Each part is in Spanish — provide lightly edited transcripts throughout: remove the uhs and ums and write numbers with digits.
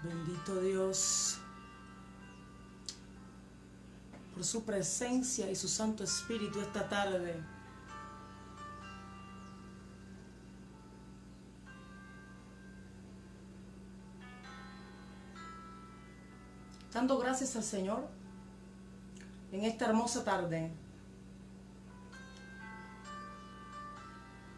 Bendito Dios por su presencia y su Santo Espíritu esta tarde. Dando gracias al Señor en esta hermosa tarde.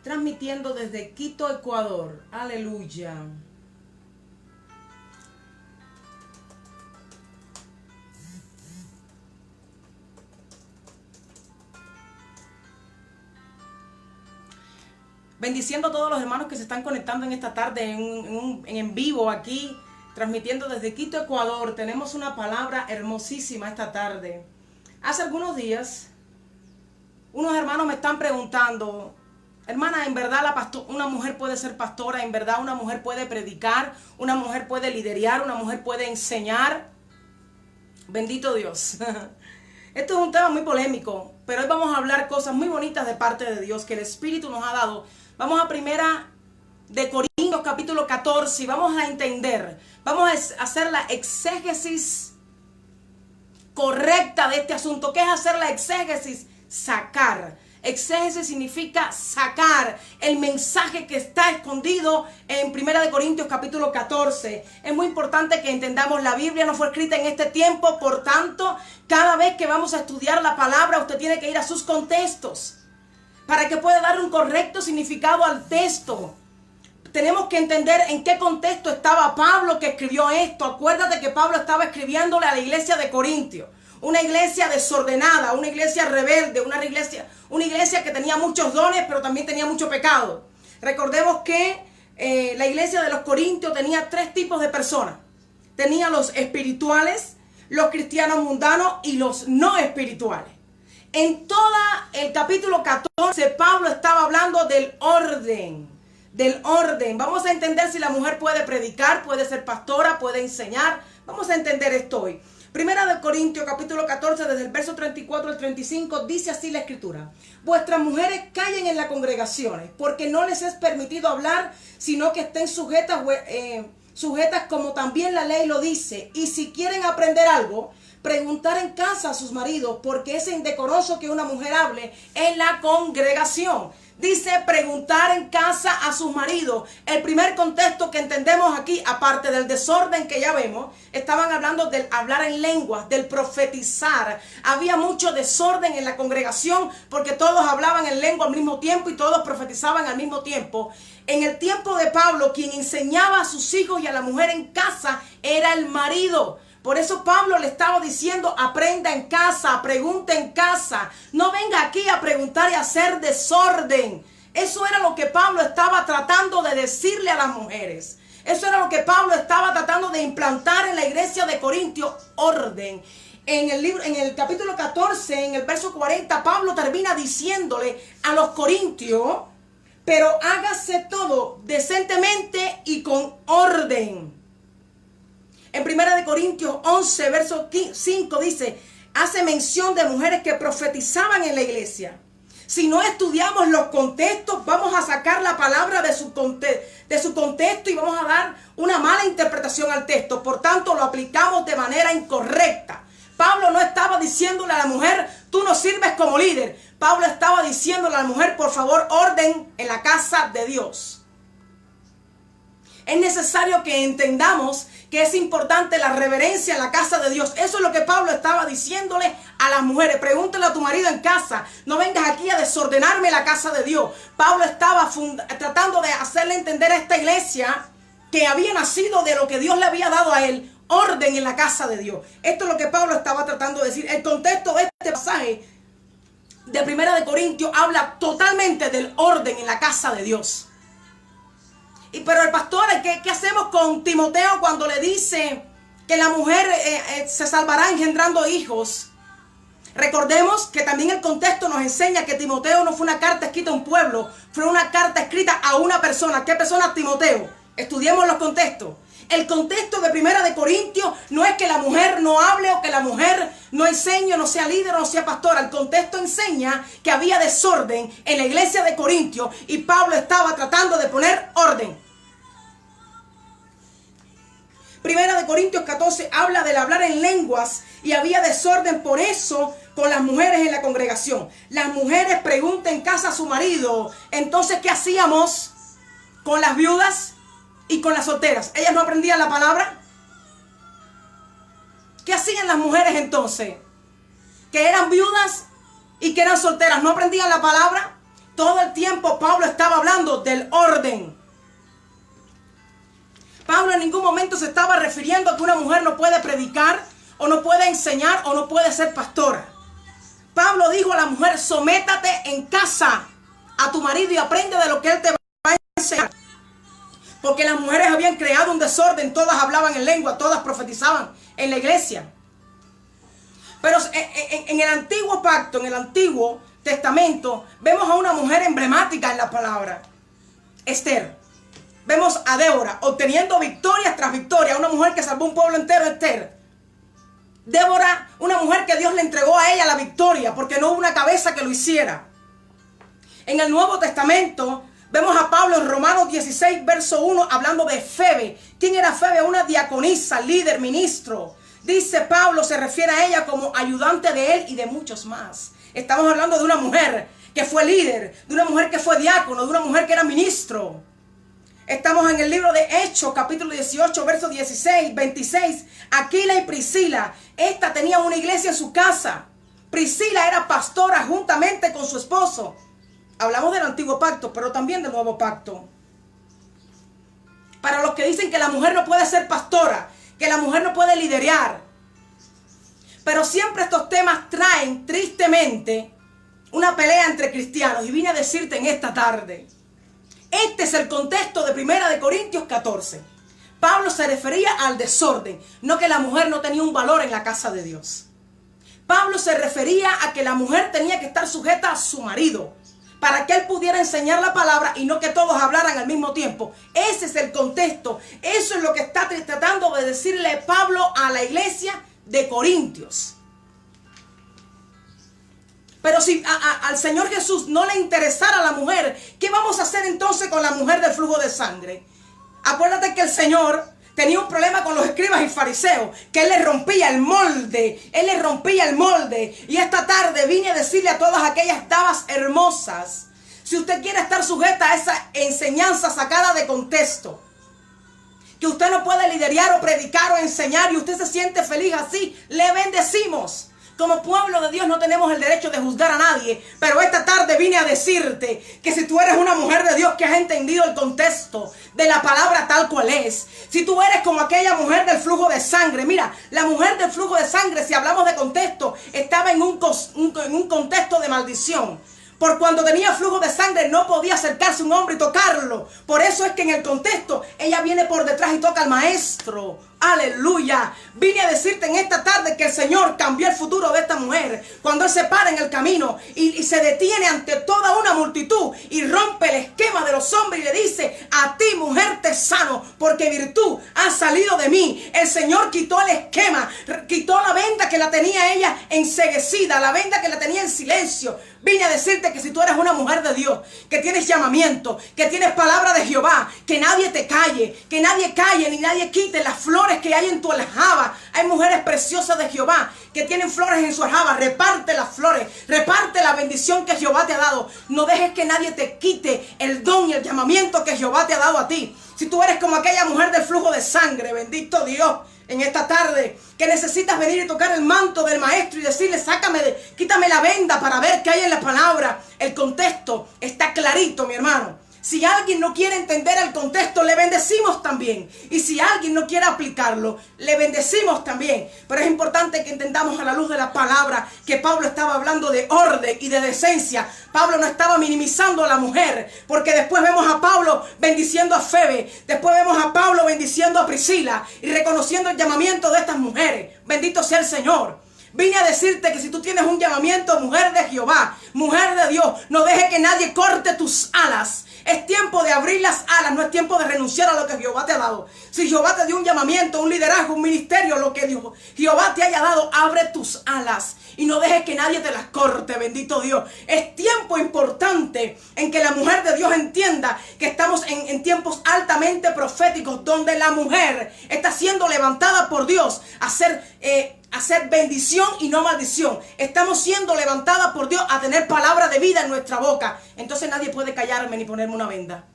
Transmitiendo desde Quito, Ecuador. Aleluya. Bendiciendo a todos los hermanos que se están conectando en esta tarde en vivo aquí, transmitiendo desde Quito, Ecuador. Tenemos una palabra hermosísima esta tarde. Hace algunos días, unos hermanos me están preguntando, hermana, ¿en verdad una mujer puede ser pastora? ¿En verdad una mujer puede predicar? ¿Una mujer puede liderar? ¿Una mujer puede enseñar? Bendito Dios. Esto es un tema muy polémico, pero hoy vamos a hablar cosas muy bonitas de parte de Dios que el Espíritu nos ha dado. Vamos a Primera de Corintios capítulo 14 y vamos a entender, vamos a hacer la exégesis correcta de este asunto. ¿Qué es hacer la exégesis? Sacar. Exégesis significa sacar el mensaje que está escondido en Primera de Corintios capítulo 14. Es muy importante que entendamos, la Biblia no fue escrita en este tiempo, por tanto, cada vez que vamos a estudiar la palabra, usted tiene que ir a sus contextos para que pueda dar un correcto significado al texto. Tenemos que entender en qué contexto estaba Pablo que escribió esto. Acuérdate que Pablo estaba escribiéndole a la iglesia de Corintio. Una iglesia desordenada, una iglesia rebelde, una iglesia que tenía muchos dones, pero también tenía mucho pecado. Recordemos que la iglesia de los Corintios tenía tres tipos de personas. Tenía los espirituales, los cristianos mundanos y los no espirituales. En todo el capítulo 14, Pablo estaba hablando del orden. Del orden. Vamos a entender si la mujer puede predicar, puede ser pastora, puede enseñar. Vamos a entender esto hoy. Primera de Corintios capítulo 14, desde el verso 34 al 35, dice así la escritura: vuestras mujeres callen en las congregaciones, porque no les es permitido hablar, sino que estén sujetas como también la ley lo dice. Y si quieren aprender algo, preguntar en casa a sus maridos, porque es indecoroso que una mujer hable en la congregación. Dice preguntar en casa a sus maridos. El primer contexto que entendemos aquí, aparte del desorden que ya vemos, estaban hablando del hablar en lenguas, del profetizar. Había mucho desorden en la congregación porque todos hablaban en lengua al mismo tiempo y todos profetizaban al mismo tiempo. En el tiempo de Pablo, quien enseñaba a sus hijos y a la mujer en casa era el marido. Por eso Pablo le estaba diciendo, aprenda en casa, pregunte en casa. No venga aquí a preguntar y a hacer desorden. Eso era lo que Pablo estaba tratando de decirle a las mujeres. Eso era lo que Pablo estaba tratando de implantar en la iglesia de Corintios, orden. En el capítulo 14, en el verso 40, Pablo termina diciéndole a los corintios, pero hágase todo decentemente y con orden. En 1 Corintios 11, verso 5 dice, hace mención de mujeres que profetizaban en la iglesia. Si no estudiamos los contextos, vamos a sacar la palabra de su contexto y vamos a dar una mala interpretación al texto. Por tanto, lo aplicamos de manera incorrecta. Pablo no estaba diciéndole a la mujer, tú no sirves como líder. Pablo estaba diciéndole a la mujer, por favor, orden en la casa de Dios. Es necesario que entendamos que es importante la reverencia en la casa de Dios. Eso es lo que Pablo estaba diciéndole a las mujeres. Pregúntale a tu marido en casa. No vengas aquí a desordenarme la casa de Dios. Pablo estaba tratando de hacerle entender a esta iglesia que había nacido de lo que Dios le había dado a él. Orden en la casa de Dios. Esto es lo que Pablo estaba tratando de decir. El contexto de este pasaje de 1 Corintios habla totalmente del orden en la casa de Dios. Pero el pastor, ¿qué hacemos con Timoteo cuando le dice que la mujer se salvará engendrando hijos? Recordemos que también el contexto nos enseña que Timoteo no fue una carta escrita a un pueblo, fue una carta escrita a una persona. ¿Qué persona? Timoteo. Estudiemos los contextos. El contexto de 1 Corintios no es que la mujer no hable o que la mujer no enseñe, no sea líder o no sea pastora. El contexto enseña que había desorden en la iglesia de Corintios y Pablo estaba tratando de poner orden. Primera de Corintios 14 habla del hablar en lenguas y había desorden por eso con las mujeres en la congregación. Las mujeres preguntan en casa a su marido, entonces, ¿qué hacíamos con las viudas y con las solteras? ¿Ellas no aprendían la palabra? ¿Qué hacían las mujeres entonces? Que eran viudas y que eran solteras, ¿no aprendían la palabra? Todo el tiempo Pablo estaba hablando del orden. Pablo en ningún momento se estaba refiriendo a que una mujer no puede predicar, o no puede enseñar, o no puede ser pastora. Pablo dijo a la mujer, sométate en casa a tu marido y aprende de lo que él te va a enseñar. Porque las mujeres habían creado un desorden, todas hablaban en lengua, todas profetizaban en la iglesia. Pero en el antiguo pacto, en el antiguo testamento, vemos a una mujer emblemática en la palabra, Esther. Vemos a Débora obteniendo victorias tras victoria, una mujer que salvó un pueblo entero, Esther. Débora, una mujer que Dios le entregó a ella la victoria, porque no hubo una cabeza que lo hiciera. En el Nuevo Testamento, vemos a Pablo en Romanos 16, verso 1, hablando de Febe. ¿Quién era Febe? Una diaconisa, líder, ministro. Dice Pablo, se refiere a ella como ayudante de él y de muchos más. Estamos hablando de una mujer que fue líder, de una mujer que fue diácono, de una mujer que era ministro. Estamos en el libro de Hechos, capítulo 18, versos 16, 26. Aquila y Priscila, esta tenía una iglesia en su casa. Priscila era pastora juntamente con su esposo. Hablamos del antiguo pacto, pero también del nuevo pacto. Para los que dicen que la mujer no puede ser pastora, que la mujer no puede liderar. Pero siempre estos temas traen, tristemente, una pelea entre cristianos. Y vine a decirte en esta tarde, este es el contexto de Primera de Corintios 14. Pablo se refería al desorden, no que la mujer no tenía un valor en la casa de Dios. Pablo se refería a que la mujer tenía que estar sujeta a su marido, para que él pudiera enseñar la palabra y no que todos hablaran al mismo tiempo. Ese es el contexto. Eso es lo que está tratando de decirle Pablo a la iglesia de Corintios. Pero si al Señor Jesús no le interesara a la mujer, ¿qué vamos a hacer entonces con la mujer del flujo de sangre? Acuérdate que el Señor tenía un problema con los escribas y fariseos, que Él les rompía el molde. Él les rompía el molde. Y esta tarde vine a decirle a todas aquellas damas hermosas, si usted quiere estar sujeta a esa enseñanza sacada de contexto, que usted no puede liderar o predicar o enseñar y usted se siente feliz así, le bendecimos. Como pueblo de Dios no tenemos el derecho de juzgar a nadie, pero esta tarde vine a decirte que si tú eres una mujer de Dios que has entendido el contexto de la palabra tal cual es, si tú eres como aquella mujer del flujo de sangre, mira, la mujer del flujo de sangre, si hablamos de contexto, estaba en un contexto de maldición. Por cuando tenía flujo de sangre no podía acercarse un hombre y tocarlo. Por eso es que en el contexto ella viene por detrás y toca al maestro. Aleluya. Vine a decirte en esta tarde que el Señor cambió el futuro de esta mujer. Cuando Él se para en el camino y se detiene ante toda una multitud y rompe el esquema de los hombres y le dice, a ti mujer te sano porque virtud ha salido de mí. El Señor quitó el esquema, quitó la venda que la tenía ella enceguecida, la venda que la tenía en silencio. Vine a decirte que si tú eres una mujer de Dios, que tienes llamamiento, que tienes palabra de Jehová, que nadie te calle, que nadie calle ni nadie quite las flores que hay en tu aljaba. Hay mujeres preciosas de Jehová que tienen flores en su aljaba. Reparte las flores, reparte la bendición que Jehová te ha dado. No dejes que nadie te quite el don y el llamamiento que Jehová te ha dado a ti. Si tú eres como aquella mujer del flujo de sangre, bendito Dios, en esta tarde, que necesitas venir y tocar el manto del maestro y decirle, quítame la venda para ver qué hay en la palabra. El contexto está clarito, mi hermano. Si alguien no quiere entender el contexto, le bendecimos también. Y si alguien no quiere aplicarlo, le bendecimos también. Pero es importante que entendamos a la luz de la palabra que Pablo estaba hablando de orden y de decencia. Pablo no estaba minimizando a la mujer, porque después vemos a Pablo bendiciendo a Febe, después vemos a Pablo bendiciendo a Priscila y reconociendo el llamamiento de estas mujeres. Bendito sea el Señor. Vine a decirte que si tú tienes un llamamiento, mujer de Jehová, mujer de Dios, no deje que nadie corte tus alas. Es tiempo de abrir las alas, no es tiempo de renunciar a lo que Jehová te ha dado. Si Jehová te dio un llamamiento, un liderazgo, un ministerio, lo que Jehová te haya dado, abre tus alas y no dejes que nadie te las corte, bendito Dios. Es tiempo tiempo importante en que la mujer de Dios entienda que estamos en tiempos altamente proféticos, donde la mujer está siendo levantada por Dios a hacer bendición y no maldición. Estamos siendo levantadas por Dios a tener palabra de vida en nuestra boca. Entonces nadie puede callarme ni ponerme una venda.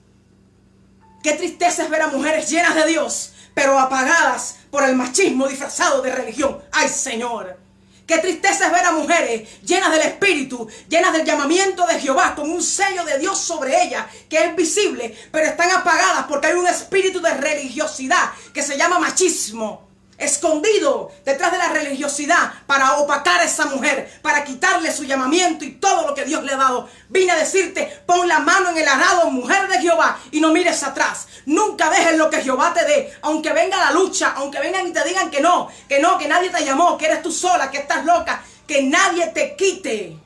Qué tristeza es ver a mujeres llenas de Dios, pero apagadas por el machismo disfrazado de religión. ¡Ay, Señor! Qué tristeza es ver a mujeres llenas del Espíritu, llenas del llamamiento de Jehová, con un sello de Dios sobre ellas, que es visible, pero están apagadas porque hay un espíritu de religiosidad que se llama machismo, escondido detrás de la religiosidad para opacar a esa mujer, para quitarle su llamamiento y todo lo que Dios le ha dado. Vine a decirte, pon la mano en el arado, mujer de Jehová, y no mires atrás. Nunca dejes lo que Jehová te dé, aunque venga la lucha, aunque vengan y te digan que nadie te llamó, que eres tú sola, que estás loca, que nadie te quite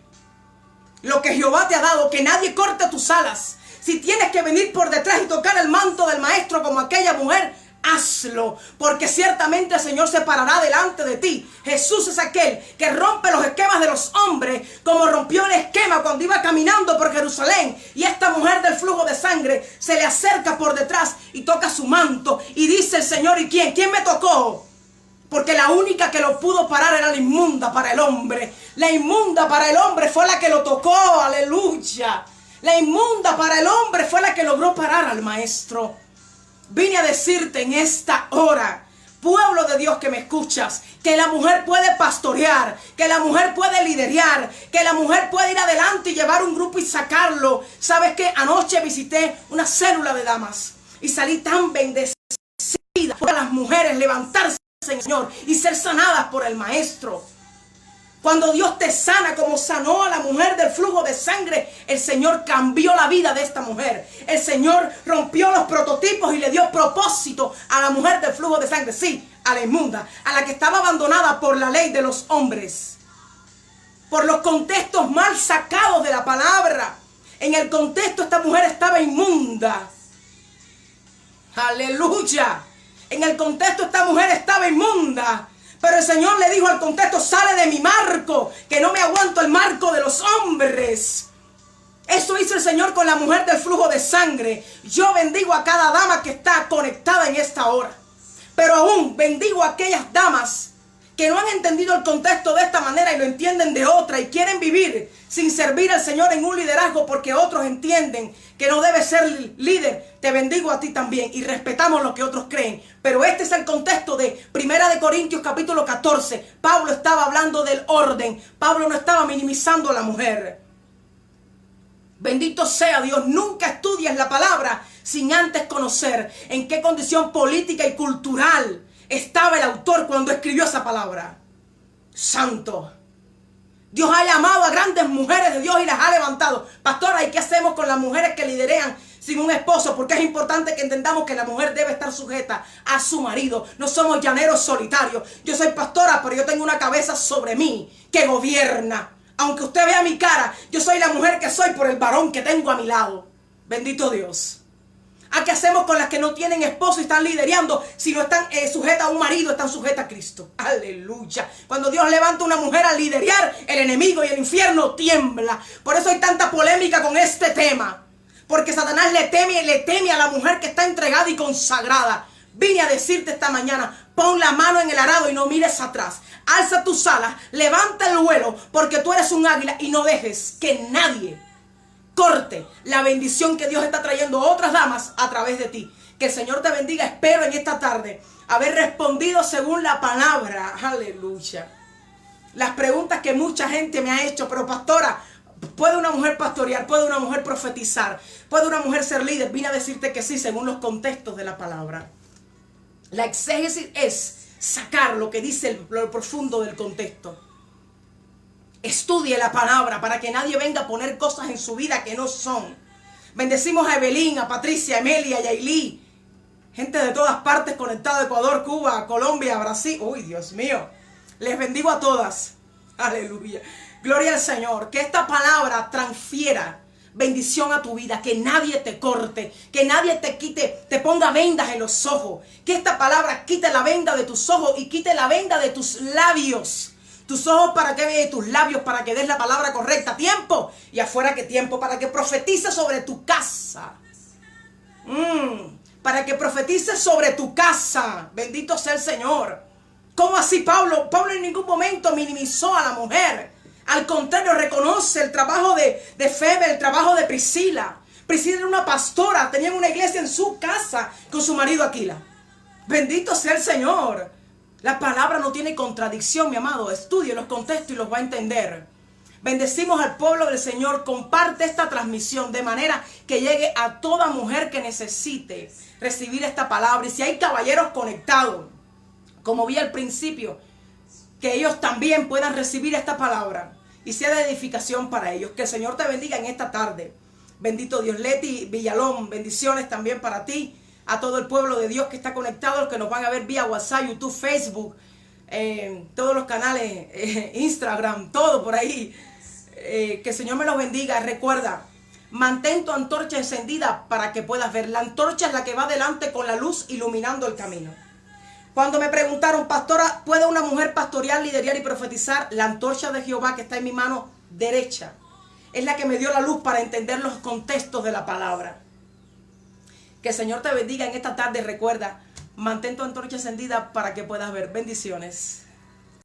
lo que Jehová te ha dado, que nadie corte tus alas. Si tienes que venir por detrás y tocar el manto del maestro como aquella mujer, hazlo, porque ciertamente el Señor se parará delante de ti. Jesús es aquel que rompe los esquemas de los hombres, como rompió el esquema cuando iba caminando por Jerusalén, y esta mujer del flujo de sangre se le acerca por detrás y toca su manto, y dice el Señor, ¿y quién? ¿Quién me tocó? Porque la única que lo pudo parar era la inmunda para el hombre. La inmunda para el hombre fue la que lo tocó, aleluya. La inmunda para el hombre fue la que logró parar al maestro. Vine a decirte en esta hora, pueblo de Dios que me escuchas, que la mujer puede pastorear, que la mujer puede liderar, que la mujer puede ir adelante y llevar un grupo y sacarlo. ¿Sabes qué? Anoche visité una célula de damas y salí tan bendecida por las mujeres levantarse, Señor, y ser sanadas por el maestro. Cuando Dios te sana como sanó a la mujer del flujo de sangre, el Señor cambió la vida de esta mujer. El Señor rompió los prototipos y le dio propósito a la mujer del flujo de sangre. Sí, a la inmunda, a la que estaba abandonada por la ley de los hombres, por los contextos mal sacados de la palabra. En el contexto esta mujer estaba inmunda. Aleluya. En el contexto esta mujer estaba inmunda. Pero el Señor le dijo al contexto, sale de mi marco, que no me aguanto el marco de los hombres. Eso hizo el Señor con la mujer del flujo de sangre. Yo bendigo a cada dama que está conectada en esta hora. Pero aún bendigo a aquellas damas que no han entendido el contexto de esta manera y lo entienden de otra y quieren vivir sin servir al Señor en un liderazgo porque otros entienden que no debe ser líder. Te bendigo a ti también y respetamos lo que otros creen. Pero este es el contexto de 1 Corintios capítulo 14. Pablo estaba hablando del orden. Pablo no estaba minimizando a la mujer. Bendito sea Dios. Nunca estudies la palabra sin antes conocer en qué condición política y cultural estaba el autor cuando escribió esa palabra. Santo. Dios ha llamado a grandes mujeres de Dios y las ha levantado. Pastora, ¿y qué hacemos con las mujeres que liderean sin un esposo? Porque es importante que entendamos que la mujer debe estar sujeta a su marido. No somos llaneros solitarios. Yo soy pastora, pero yo tengo una cabeza sobre mí que gobierna. Aunque usted vea mi cara, yo soy la mujer que soy por el varón que tengo a mi lado. Bendito Dios. ¿A qué hacemos con las que no tienen esposo y están liderando? Si no están sujetas a un marido, están sujetas a Cristo. Aleluya. Cuando Dios levanta a una mujer a liderar, el enemigo y el infierno tiembla. Por eso hay tanta polémica con este tema. Porque Satanás le teme a la mujer que está entregada y consagrada. Vine a decirte esta mañana, pon la mano en el arado y no mires atrás. Alza tus alas, levanta el vuelo, porque tú eres un águila y no dejes que nadie corte la bendición que Dios está trayendo a otras damas a través de ti. Que el Señor te bendiga. Espero en esta tarde haber respondido según la palabra. Aleluya. Las preguntas que mucha gente me ha hecho. Pero pastora, ¿puede una mujer pastorear? ¿Puede una mujer profetizar? ¿Puede una mujer ser líder? Vine a decirte que sí, según los contextos de la palabra. La exégesis es sacar lo que dice lo profundo del contexto. Estudie la palabra para que nadie venga a poner cosas en su vida que no son. Bendecimos a Evelyn, a Patricia, a Emelia, a Yailí. Gente de todas partes conectada, Ecuador, Cuba, Colombia, Brasil. Uy, Dios mío. Les bendigo a todas. Aleluya. Gloria al Señor. Que esta palabra transfiera bendición a tu vida. Que nadie te corte. Que nadie te quite, te ponga vendas en los ojos. Que esta palabra quite la venda de tus ojos y quite la venda de tus labios. Tus ojos para que veas, tus labios para que des la palabra correcta. Tiempo. Y afuera que tiempo. Para que profetices sobre tu casa. Para que profetices sobre tu casa. Bendito sea el Señor. ¿Cómo así Pablo? Pablo en ningún momento minimizó a la mujer. Al contrario, reconoce el trabajo de Febe, el trabajo de Priscila. Priscila era una pastora, tenían una iglesia en su casa con su marido Aquila. Bendito sea el Señor. La palabra no tiene contradicción, mi amado. Estudie los contextos y los va a entender. Bendecimos al pueblo del Señor. Comparte esta transmisión de manera que llegue a toda mujer que necesite recibir esta palabra. Y si hay caballeros conectados, como vi al principio, que ellos también puedan recibir esta palabra y sea de edificación para ellos. Que el Señor te bendiga en esta tarde. Bendito Dios. Leti Villalón, bendiciones también para ti. A todo el pueblo de Dios que está conectado, los que nos van a ver vía WhatsApp, YouTube, Facebook, todos los canales, Instagram, todo por ahí. Que el Señor me los bendiga. Recuerda, mantén tu antorcha encendida para que puedas ver. La antorcha es la que va adelante con la luz iluminando el camino. Cuando me preguntaron, pastora, ¿puede una mujer pastorear, liderar y profetizar? La antorcha de Jehová que está en mi mano derecha es la que me dio la luz para entender los contextos de la palabra. Que el Señor te bendiga en esta tarde. Recuerda, mantén tu antorcha encendida para que puedas ver. Bendiciones.